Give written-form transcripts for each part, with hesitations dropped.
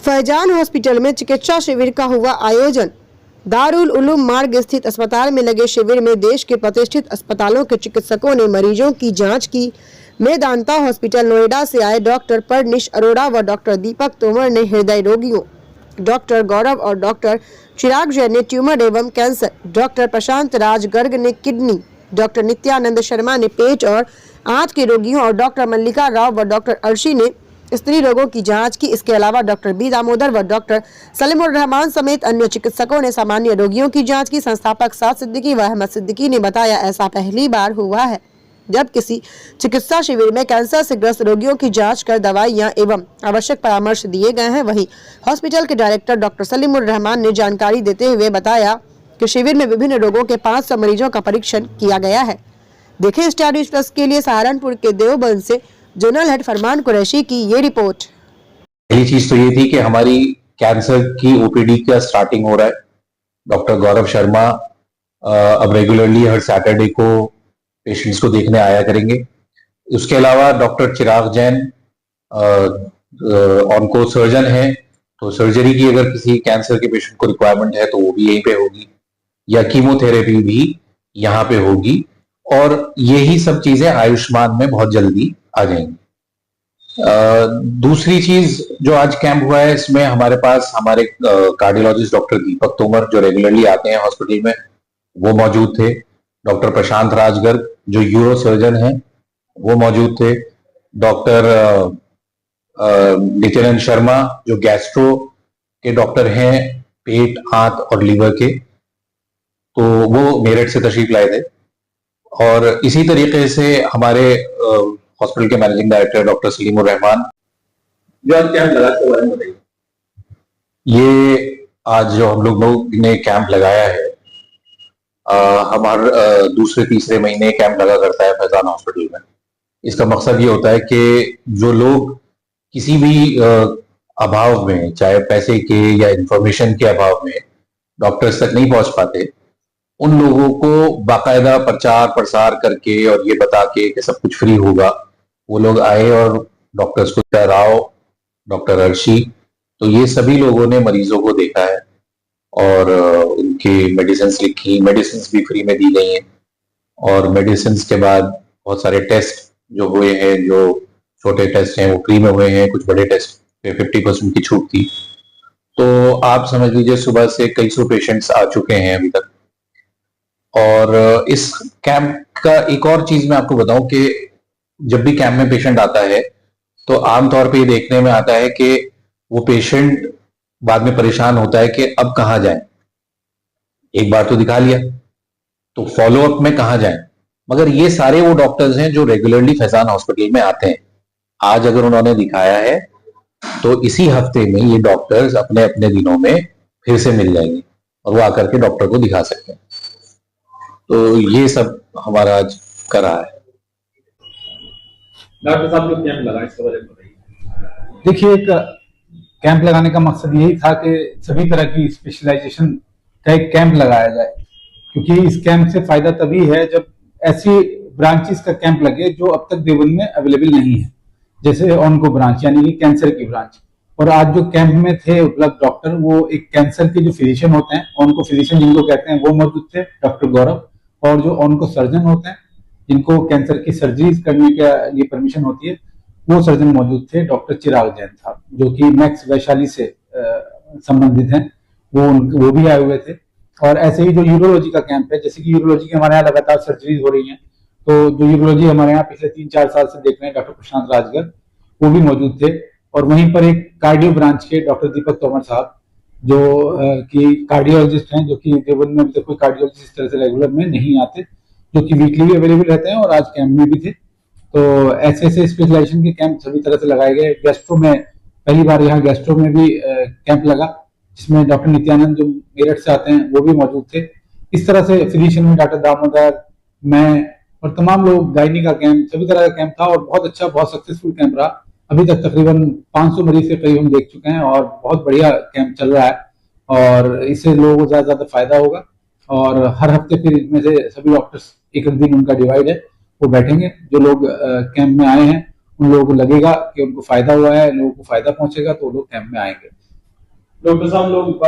Faizan hospital में चिकित्सा शिविर का हुआ आयोजन। दारुल उलूम मार्ग स्थित अस्पताल में लगे शिविर में देश के प्रतिष्ठित अस्पतालों के चिकित्सकों ने मरीजों की जांच की। मेदांता हॉस्पिटल नोएडा से आए डॉक्टर परनिश अरोड़ा व डॉक्टर दीपक तोमर ने हृदय रोगियों, डॉक्टर गौरव और डॉक्टर चिराग जैन ने ट्यूमर एवं कैंसर, डॉक्टर प्रशांत राज गर्ग ने किडनी, डॉक्टर नित्यानंद शर्मा ने पेट और आंत के रोगियों और डॉक्टर मल्लिका राव व डॉक्टर अर्शी ने स्त्री रोगों की जांच की। इसके अलावा डॉक्टर बी दामोदर व डॉक्टर सलीमुर रहमान समेत अन्य चिकित्सकों ने सामान्य रोगियों की जांच की। संस्थापक साद सिद्दीकी व अहमद सिद्दीकी ने बताया, ऐसा पहली बार हुआ है जब किसी चिकित्सा शिविर में कैंसर से ग्रस्त रोगियों की जांच कर दवाइयां एवं आवश्यक परामर्श दिए गए हैं। वहीं हॉस्पिटल के डायरेक्टर डॉक्टर सलीमुर रहमान ने जानकारी देते हुए बताया कि शिविर में विभिन्न रोगों के 500 मरीजों का परीक्षण किया गया है। देखें स्टार न्यूज़ प्लस के लिए सहारनपुर के देवबंद से जोनल हेड फरमान कुरैशी की ये रिपोर्ट। पहली चीज तो ये थी कि हमारी कैंसर की ओपीडी का स्टार्टिंग हो रहा है। डॉक्टर गौरव शर्मा अब रेगुलरली हर सैटरडे को पेशेंट्स को देखने आया करेंगे। उसके अलावा डॉक्टर चिराग जैन ऑन्को सर्जन है, तो सर्जरी की अगर किसी कैंसर के पेशेंट को रिक्वायरमेंट है तो वो भी यहीं पे होगी, या कीमोथेरेपी भी यहाँ पे होगी। और यही सब चीजें आयुष्मान में बहुत जल्दी आ जाएंगी। दूसरी चीज जो आज कैंप हुआ है, इसमें हमारे पास हमारे कार्डियोलॉजिस्ट डॉक्टर दीपक तोमर जो रेगुलरली आते हैं हॉस्पिटल में, वो मौजूद थे। डॉक्टर प्रशांत राजगर्ग जो यूरो सर्जन हैं वो मौजूद थे। डॉक्टर नित्यानंद शर्मा जो गैस्ट्रो के डॉक्टर हैं, पेट, आंत और लीवर के, तो वो मेरठ से तशरीफ लाए थे। और इसी तरीके से हमारे हॉस्पिटल के मैनेजिंग डायरेक्टर डॉक्टर सलीमुर रहमान जो आज कैंप लगा के बारे में बताइए। ये आज जो हम लोग ने कैंप लगाया है, हमारे दूसरे तीसरे महीने कैंप लगा करता है फैजान हॉस्पिटल में। इसका मकसद ये होता है कि जो लोग किसी भी अभाव में, चाहे पैसे के या इंफॉर्मेशन के अभाव में डॉक्टर्स तक नहीं पहुंच पाते, उन लोगों को बाकायदा प्रचार प्रसार करके और ये बता के कि सब कुछ फ्री होगा, वो लोग आए और डॉक्टर्स को, राव, डॉक्टर अर्शी, तो ये सभी लोगों ने मरीजों को देखा है और उनकी मेडिसिन लिखी, मेडिसिन भी फ्री में दी गई हैं। और मेडिसिन के बाद बहुत सारे टेस्ट जो हुए हैं, जो छोटे टेस्ट हैं वो फ्री में हुए हैं, कुछ बड़े टेस्ट पे 50% की छूट थी। तो आप समझ लीजिए सुबह से कई सौ पेशेंट्स आ चुके हैं अभी तक। और इस कैंप का एक और चीज मैं आपको बताऊं कि जब भी कैंप में पेशेंट आता है तो आमतौर पे ये देखने में आता है कि वो पेशेंट बाद में परेशान होता है कि अब कहाँ जाए। एक बार तो दिखा लिया, तो फॉलो अप में कहाँ जाए। मगर ये सारे वो डॉक्टर्स हैं जो रेगुलरली फैजान हॉस्पिटल में आते हैं। आज अगर उन्होंने दिखाया है तो इसी हफ्ते में ये डॉक्टर्स अपने अपने दिनों में फिर से मिल जाएंगे और वो आकर के डॉक्टर को दिखा सकते हैं। तो ये सब हमारा आज करा है। डॉक्टर साहब जो कैंप लगा इसके बारे में बताइए। देखिए, एक कैंप लगाने का मकसद यही था कि सभी तरह की स्पेशलाइजेशन का एक कैंप लगाया जाए, क्योंकि इस कैंप से फायदा तभी है जब ऐसी ब्रांचेस का कैंप लगे जो अब तक देवबंद में अवेलेबल नहीं है, जैसे ऑन्को ब्रांच यानी कि कैंसर की ब्रांच। और आज जो कैंप में थे उपलब्ध डॉक्टर, वो एक कैंसर के जो फिजिशियन होते हैं, ऑन्को फिजिशियन जिनको कहते हैं, वो मौजूद थे, डॉक्टर गौरव, और जो ऑन्को सर्जन होते हैं जिनको कैंसर की सर्जरीज करने के लिए परमिशन होती है, वो सर्जन मौजूद थे, डॉक्टर चिराग जैन साहब जो कि मैक्स वैशाली से संबंधित हैं, वो भी आए हुए थे। और ऐसे ही जो यूरोलॉजी का कैंप है, जैसे कि यूरोलॉजी के हमारे यहाँ लगातार सर्जरीज हो रही हैं, तो जो यूरोलॉजी हमारे यहाँ पिछले 3-4 साल से देख रहे हैं, डॉक्टर प्रशांत राजगर्ग वो भी मौजूद थे। और वहीं पर एक कार्डियो ब्रांच के डॉक्टर दीपक तोमर साहब जो कि कार्डियोलॉजिस्ट हैं, जो कि देवबंद में अभी तक कोई कार्डियोलॉजिस्ट इस तरह से रेगुलर में नहीं आते, जो कि वीकली भी अवेलेबल रहते हैं और आज कैंप में भी थे। तो ऐसे ऐसे स्पेशलाइजेशन के कैंप सभी तरह से लगाए गए। गैस्ट्रो में पहली बार यहाँ गैस्ट्रो में भी कैंप लगा, जिसमें डॉक्टर नित्यानंद जो मेरठ से आते हैं वो भी मौजूद थे। इस तरह से फिजिशियन में डॉक्टर दामोदर, मैं और तमाम लोग, गायनी का कैंप, सभी तरह का कैंप था और बहुत अच्छा, बहुत सक्सेसफुल कैंप रहा। अभी तक तकरीबन 500 मरीज के करीब हम देख चुके हैं और बहुत बढ़िया कैंप चल रहा है और इससे लोगों को ज्यादा ज्यादा फायदा होगा। और हर हफ्ते फिर इनमें से सभी डॉक्टर्स, एक दिन उनका डिवाइड है, वो बैठेंगे। जो लोग कैंप में आए हैं उन लोगों को लगेगा कि उनको फायदा हुआ है, लोगों को फायदा पहुंचेगा, तो वो लोग कैंप में आएंगे। डॉक्टर साहब लोग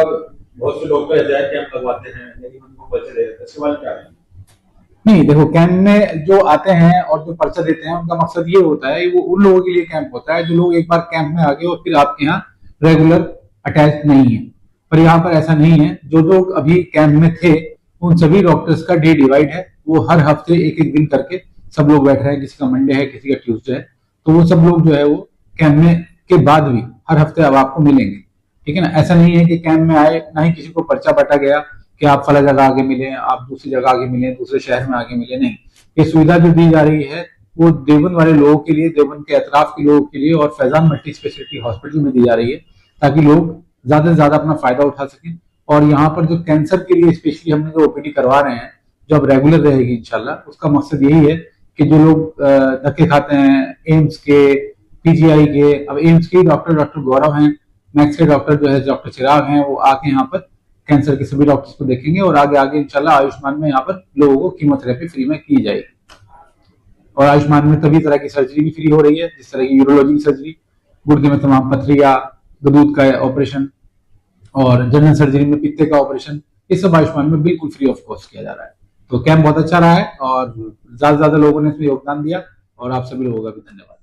बहुत से लोग तो ऐसे कैंप लगवाते हैं लेकिन उनको पर्चे दे देते हैं, इसके बारे में क्या है? नहीं, देखो, कैंप में जो आते हैं और जो पर्चा देते हैं उनका मकसद ये होता है, वो उन लोगों के लिए कैंप होता है जो लोग एक बार कैंप में आ गए और फिर आपके यहाँ रेगुलर अटैच नहीं है। पर यहाँ पर ऐसा नहीं है। जो लोग अभी कैंप में थे उन सभी डॉक्टर्स का डे डिवाइड है। वो हर हफ्ते एक एक दिन करके सब लोग बैठ रहे हैं। किसी का मंडे है, किसी का ट्यूसडे है, तो वो सब लोग जो है वो कैंप में के बाद भी हर हफ्ते अब आपको मिलेंगे। ठीक है ना। ऐसा नहीं है कि कैंप में आए ना ही किसी को पर्चा बांटा गया कि आप फला जगह आगे मिले, आप दूसरी जगह आगे मिले, दूसरे शहर में आगे मिले। नहीं, ये सुविधा जो दी जा रही है वो देवबंद वाले लोगों के लिए, देवबंद के अतराफ के लोगों के लिए और फैजान मल्टी स्पेशलिटी हॉस्पिटल में दी जा रही है, ताकि लोग ज्यादा से ज्यादा अपना फायदा उठा सकें। और यहाँ पर जो कैंसर के लिए स्पेशली हमने जो ओपीडी करवा रहे हैं, जो अब रेगुलर रहेगी इंशाल्लाह, उसका मकसद यही है कि जो लोग धक्के खाते हैं एम्स के, पीजीआई के, अब एम्स के डॉक्टर गौरव हैं, मैक्स के डॉक्टर जो है डॉक्टर चिराग हैं, वो आके यहाँ पर कैंसर के सभी डॉक्टर्स को देखेंगे और आगे आगे इंशाल्लाह आयुष्मान में यहाँ पर लोगों को कीमोथेरेपी फ्री में की जाएगी। और आयुष्मान में सभी तरह की सर्जरी भी फ्री हो रही है, जिस तरह की यूरोलॉजी की सर्जरी, गुर्दे में तमाम पथरिया, गदूद का ऑपरेशन और जनरल सर्जरी में पित्ते का ऑपरेशन, ये सब आयुष्मान में बिल्कुल फ्री ऑफ कॉस्ट किया जा रहा है। तो कैंप बहुत अच्छा रहा है और ज्यादा से ज्यादा लोगों ने इसमें योगदान दिया और आप सभी लोगों का भी धन्यवाद।